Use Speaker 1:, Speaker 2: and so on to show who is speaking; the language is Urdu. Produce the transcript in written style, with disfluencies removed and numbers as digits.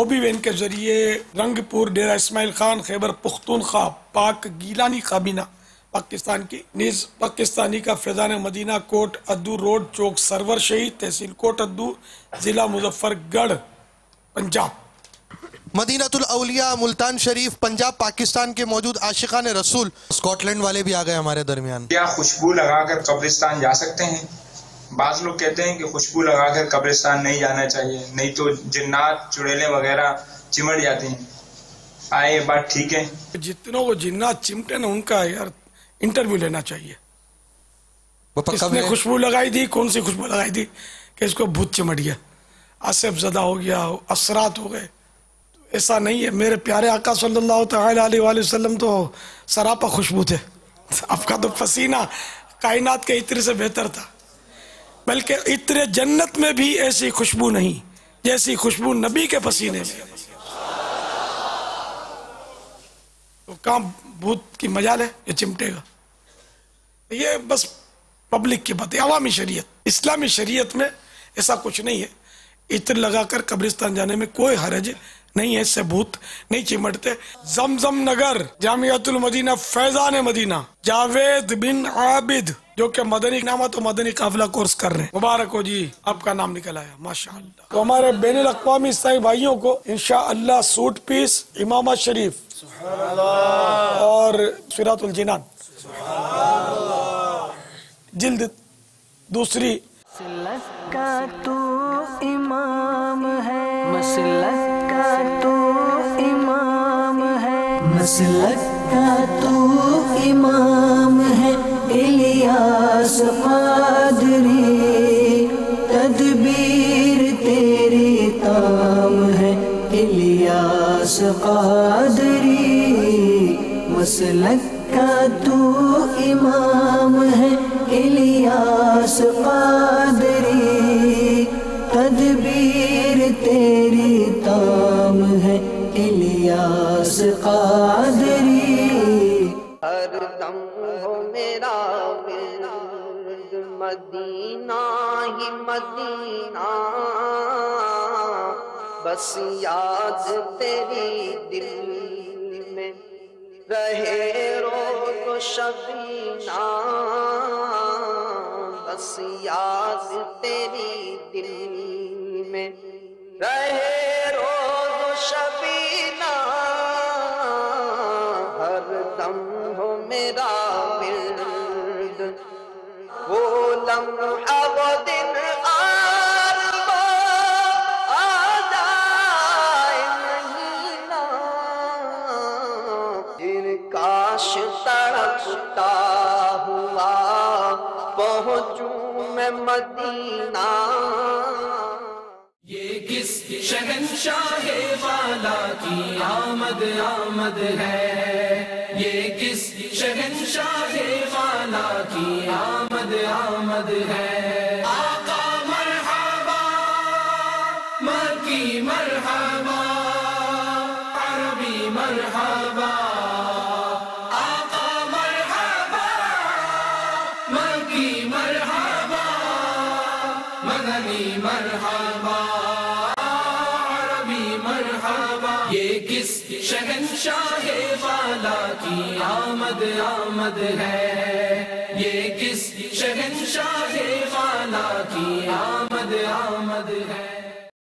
Speaker 1: اوبی وین کے ذریعے رنگ پور ڈیرہ اسماعیل خان خیبر پختونخوا پاک گیلانی کابینہ پاکستان کی نیز پاکستانی کا فیضان مدینہ کوٹ ادو روڈ چوک سرور شہید تحصیل کوٹ ادو ضلع مظفر گڑھ پنجاب۔
Speaker 2: مدینہ الاولیاء ملتان شریف پنجاب پاکستان کے موجود عاشقان رسول اسکاٹ لینڈ والے بھی آ گئے ہمارے درمیان۔
Speaker 3: کیا خوشبو لگا کر قبرستان جا سکتے ہیں؟ بعض لوگ کہتے ہیں کہ خوشبو لگا کر قبرستان نہیں جانا چاہیے، نہیں تو جنات چڑیلیں وغیرہ چمٹ جاتی ہیں۔ آئے یہ بات ٹھیک ہے؟
Speaker 1: جتنوں کو جنات چمٹے نا ان کا یار انٹرویو لینا چاہیے۔ کس نے خوشبو لگائی دی، کون سی خوشبو لگائی دی کہ اس کو بھوت چمٹ گیا، آصف زدہ ہو گیا، اثرات ہو گئے؟ ایسا نہیں ہے۔ میرے پیارے آقا صلی اللہ تعالی علیہ وآلہ وسلم تو سراپا خوشبو تھے، آپ کا تو پسینہ کائنات کے عطر سے بہتر تھا، بلکہ عطر جنت میں بھی ایسی خوشبو نہیں جیسی خوشبو نبی کے پسینے میں۔ تو کہاں بھوت کی مجال ہے یہ چمٹے گا؟ یہ بس پبلک کی بات ہے۔ عوامی شریعت، اسلامی شریعت میں ایسا کچھ نہیں ہے۔ عطر لگا کر قبرستان جانے میں کوئی حرج نہیں ہے، اس سے بھوت نہیں چمٹتے۔ زمزم نگر جامعۃ المدینہ فیضان مدینہ جاوید بن عابد جو کہ مدنی نامت و مدنی قافلہ کورس کر رہے ہیں، مبارک ہو جی، آپ کا نام نکل آیا ماشاءاللہ۔ تو ہمارے بین الاقوامی عیسائی بھائیوں کو انشاءاللہ سوٹ پیس، امامہ شریف اور صراط الجنان جلد دوسری۔
Speaker 4: مسلک کا تو امام ہے، مسلک کا تو امام ہے، مسلک کا تو امام ہے، الیاس قادری تدبیر تیری تام ہے، الیاس قادری مسلک کا تو امام ہے، الیاس قادری تدبیر تیری تام ہے، الیاس قادری۔ ہر دم ہو میرا ورد مدینہ ہی مدینہ، بس یاد تیری دل میں رہے روز و شبینہ، بس یاد تیری دل میں رہے روز و شبینہ، ہر دم ہو میرا ورد وہ لمحہ وہ دن کاش تڑپتا ہوا پہنچوں میں مدینہ۔
Speaker 5: یہ کس شہنشاہ والا کی آمد آمد ہے، یہ کس شہنشاہ والا کی آمد آمد ہے۔ آقا مرحبا، مکی مرحبا، عربی مرحبا، مدنی مرحبا، عربی مرحبا۔ یہ کس شہنشاہ والا کی آمد آمد ہے، یہ کس شہنشاہ والا کی آمد آمد ہے۔